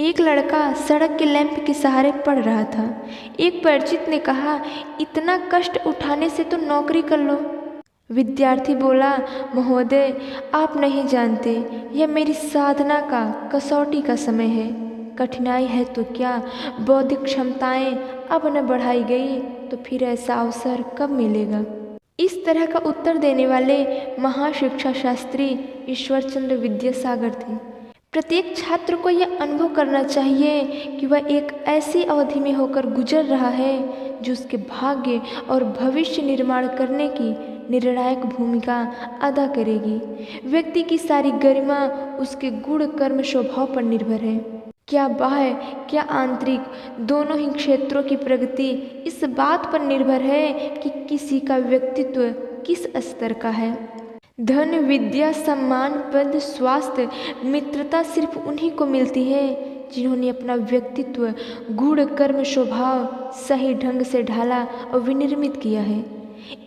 एक लड़का सड़क के लैंप के सहारे पढ़ रहा था। एक परिचित ने कहा, इतना कष्ट उठाने से तो नौकरी कर लो। विद्यार्थी बोला, महोदय आप नहीं जानते, यह मेरी साधना का कसौटी का समय है। कठिनाई है तो क्या, बौद्धिक क्षमताएं अब न बढ़ाई गई तो फिर ऐसा अवसर कब मिलेगा। इस तरह का उत्तर देने वाले महाशिक्षा शास्त्री ईश्वरचंद्र विद्यासागर थे। प्रत्येक छात्र को यह अनुभव करना चाहिए कि वह एक ऐसी अवधि में होकर गुजर रहा है जो उसके भाग्य और भविष्य निर्माण करने की निर्णायक भूमिका अदा करेगी। व्यक्ति की सारी गरिमा उसके गुण कर्म स्वभाव पर निर्भर है। क्या बाह्य क्या आंतरिक, दोनों ही क्षेत्रों की प्रगति इस बात पर निर्भर है कि किसी का व्यक्तित्व किस स्तर का है। धन, विद्या, सम्मान, पद, स्वास्थ्य, मित्रता सिर्फ उन्हीं को मिलती है जिन्होंने अपना व्यक्तित्व, गुण कर्म स्वभाव सही ढंग से ढाला और विनिर्मित किया है।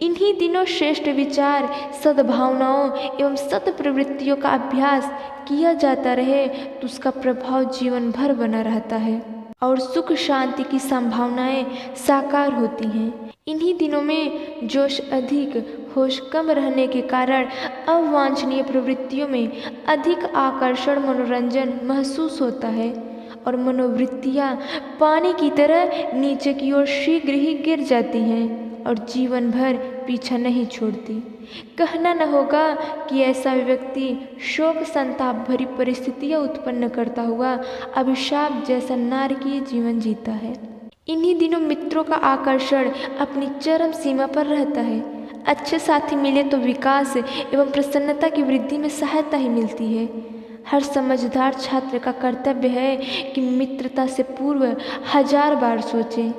इन्हीं दिनों श्रेष्ठ विचार, सद्भावनाओं एवं सत प्रवृत्तियों का अभ्यास किया जाता रहे तो उसका प्रभाव जीवन भर बना रहता है और सुख शांति की संभावनाएं साकार होती हैं। इन्हीं दिनों में जोश अधिक, होश कम रहने के कारण अवांछनीय प्रवृत्तियों में अधिक आकर्षण, मनोरंजन महसूस होता है और मनोवृत्तियाँ पानी की तरह नीचे की ओर शीघ्र ही गिर जाती हैं और जीवन भर पीछा नहीं छोड़ती। कहना न होगा कि ऐसा व्यक्ति शोक संताप भरी परिस्थितियाँ उत्पन्न करता हुआ अभिशाप जैसा नारकीय जीवन जीता है। इन्हीं दिनों मित्रों का आकर्षण अपनी चरम सीमा पर रहता है। अच्छे साथी मिले तो विकास एवं प्रसन्नता की वृद्धि में सहायता ही मिलती है। हर समझदार छात्र का कर्तव्य है कि मित्रता से पूर्व 1000 बार सोचे।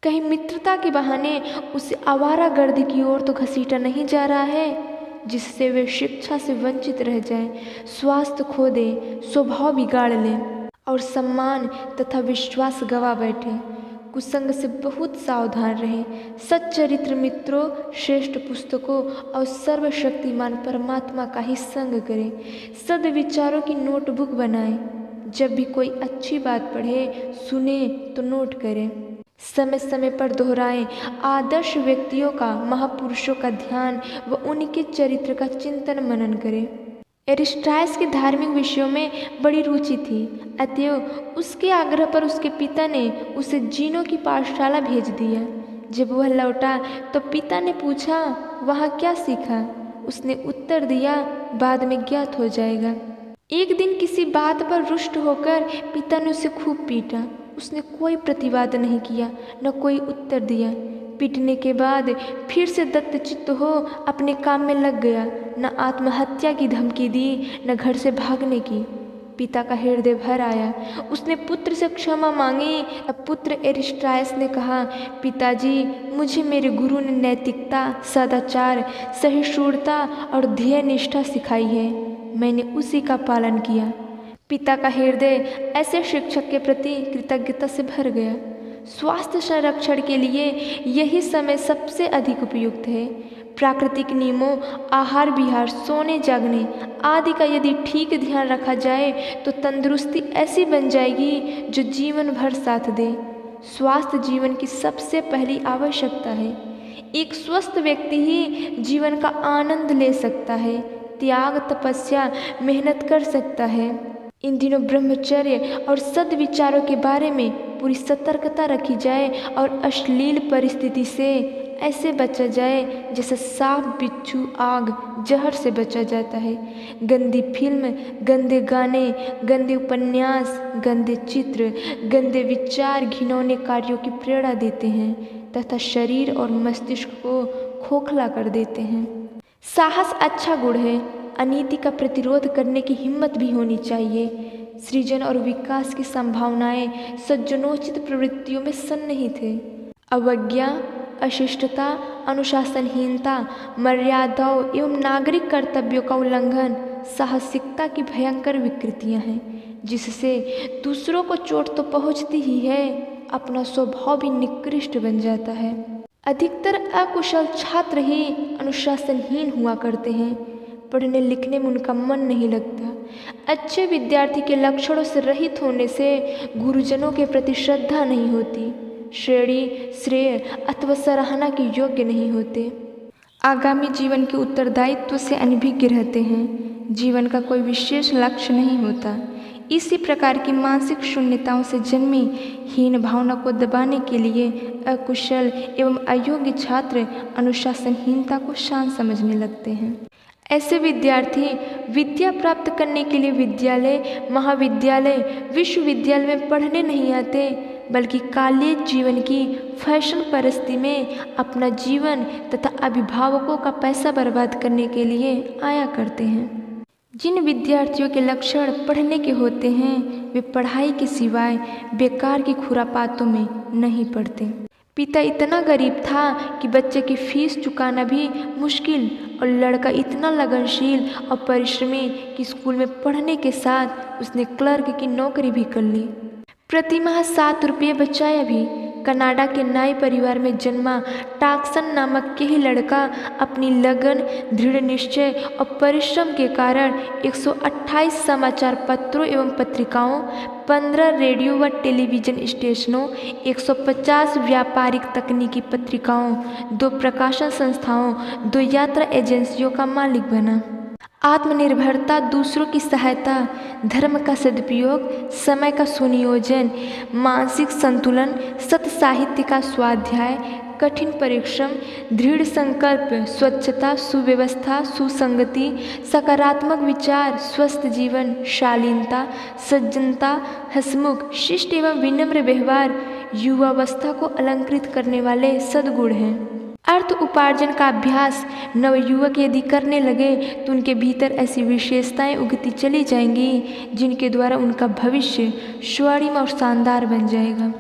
कहीं मित्रता के बहाने उसे आवारागर्दी की ओर तो घसीटा नहीं जा रहा है जिससे वे शिक्षा से वंचित रह जाएं, स्वास्थ्य खो दें, स्वभाव बिगाड़ लें और सम्मान तथा विश्वास गवा बैठे। कुसंग से बहुत सावधान रहें। सच्चरित्र मित्रों, श्रेष्ठ पुस्तकों और सर्वशक्तिमान परमात्मा का ही संग करें। सद्विचारों की नोटबुक बनाएं। जब भी कोई अच्छी बात पढ़े, सुने तो नोट करें। समय समय पर दोहराएं। आदर्श व्यक्तियों का, महापुरुषों का ध्यान व उनके चरित्र का चिंतन मनन करें। एरिस्टाइस की धार्मिक विषयों में बड़ी रुचि थी, अतएव उसके आग्रह पर उसके पिता ने उसे जीनो की पाठशाला भेज दिया। जब वह लौटा तो पिता ने पूछा, वहाँ क्या सीखा? उसने उत्तर दिया, बाद में ज्ञात हो जाएगा। एक दिन किसी बात पर रुष्ट होकर पिता ने उसे खूब पीटा। उसने कोई प्रतिवाद नहीं किया, न कोई उत्तर दिया। पीटने के बाद फिर से दत्तचित्त हो अपने काम में लग गया। न आत्महत्या की धमकी दी, न घर से भागने की। पिता का हृदय भर आया। उसने पुत्र से क्षमा मांगी। अब पुत्र एरिस्टाइस ने कहा, पिताजी, मुझे मेरे गुरु ने नैतिकता, सदाचार, सहिष्णुता और ध्येय निष्ठा सिखाई है। मैंने उसी का पालन किया। पिता का हृदय ऐसे शिक्षक के प्रति कृतज्ञता से भर गया। स्वास्थ्य संरक्षण के लिए यही समय सबसे अधिक उपयुक्त है। प्राकृतिक नियमों, आहार विहार, सोने जागने आदि का यदि ठीक ध्यान रखा जाए तो तंदुरुस्ती ऐसी बन जाएगी जो जीवन भर साथ दे। स्वास्थ्य जीवन की सबसे पहली आवश्यकता है। एक स्वस्थ व्यक्ति ही जीवन का आनंद ले सकता है, त्याग, तपस्या, मेहनत कर सकता है। इन दिनों ब्रह्मचर्य और सद्विचारों के बारे में पूरी सतर्कता रखी जाए और अश्लील परिस्थिति से ऐसे बचा जाए जैसे सांप, बिच्छू, आग, जहर से बचा जाता है। गंदी फिल्म, गंदे गाने, गंदे उपन्यास, गंदे चित्र, गंदे विचार घिनौने कार्यों की प्रेरणा देते हैं तथा शरीर और मस्तिष्क को खोखला कर देते हैं। साहस अच्छा गुण है। अनीति का प्रतिरोध करने की हिम्मत भी होनी चाहिए। सृजन और विकास की संभावनाएं सज्जनोचित प्रवृत्तियों में सन्निहित है। अवज्ञा, अशिष्टता, अनुशासनहीनता, मर्यादाओं एवं नागरिक कर्तव्यों का उल्लंघन साहसिकता की भयंकर विकृतियां हैं, जिससे दूसरों को चोट तो पहुंचती ही है, अपना स्वभाव भी निकृष्ट बन जाता है। अधिकतर अकुशल छात्र ही अनुशासनहीन हुआ करते हैं। पढ़ने लिखने में उनका मन नहीं लगता। अच्छे विद्यार्थी के लक्षणों से रहित होने से गुरुजनों के प्रति श्रद्धा नहीं होती, श्रेणी, श्रेय अथवा सराहना के योग्य नहीं होते, आगामी जीवन के उत्तरदायित्व से अनभिज्ञ रहते हैं, जीवन का कोई विशेष लक्ष्य नहीं होता। इसी प्रकार की मानसिक शून्यताओं से जन्मी हीन भावना को दबाने के लिए अकुशल एवं अयोग्य छात्र अनुशासनहीनता को शान समझने लगते हैं। ऐसे विद्यार्थी विद्या प्राप्त करने के लिए विद्यालय, महाविद्यालय, विश्वविद्यालय में पढ़ने नहीं आते, बल्कि कॉलेज जीवन की फैशन परिस्थिति में अपना जीवन तथा अभिभावकों का पैसा बर्बाद करने के लिए आया करते हैं। जिन विद्यार्थियों के लक्षण पढ़ने के होते हैं वे पढ़ाई के सिवाय बेकार की खुरापातों में नहीं पड़ते। पिता इतना गरीब था कि बच्चे की फीस चुकाना भी मुश्किल और लड़का इतना लगनशील और परिश्रमी कि स्कूल में पढ़ने के साथ उसने क्लर्क की नौकरी भी कर ली। प्रतिमाह 7 रुपये बचाया भी। कनाडा के नाई परिवार में जन्मा टॉक्सन नामक यही लड़का अपनी लगन, दृढ़ निश्चय और परिश्रम के कारण 128 समाचार पत्रों एवं पत्रिकाओं, 15 रेडियो व टेलीविज़न स्टेशनों, 150 व्यापारिक तकनीकी पत्रिकाओं, 2 प्रकाशन संस्थाओं, 2 यात्रा एजेंसियों का मालिक बना। आत्मनिर्भरता, दूसरों की सहायता, धर्म का सदुपयोग, समय का सुनियोजन, मानसिक संतुलन, सत साहित्य का स्वाध्याय, कठिन परिश्रम, दृढ़ संकल्प, स्वच्छता, सुव्यवस्था, सुसंगति, सकारात्मक विचार, स्वस्थ जीवन, शालीनता, सज्जनता, हंसमुख, शिष्ट एवं विनम्र व्यवहार युवावस्था को अलंकृत करने वाले सद्गुण हैं। अर्थ उपार्जन का अभ्यास नवयुवक यदि करने लगे तो उनके भीतर ऐसी विशेषताएं उगती चली जाएंगी जिनके द्वारा उनका भविष्य स्वर्णिम और शानदार बन जाएगा।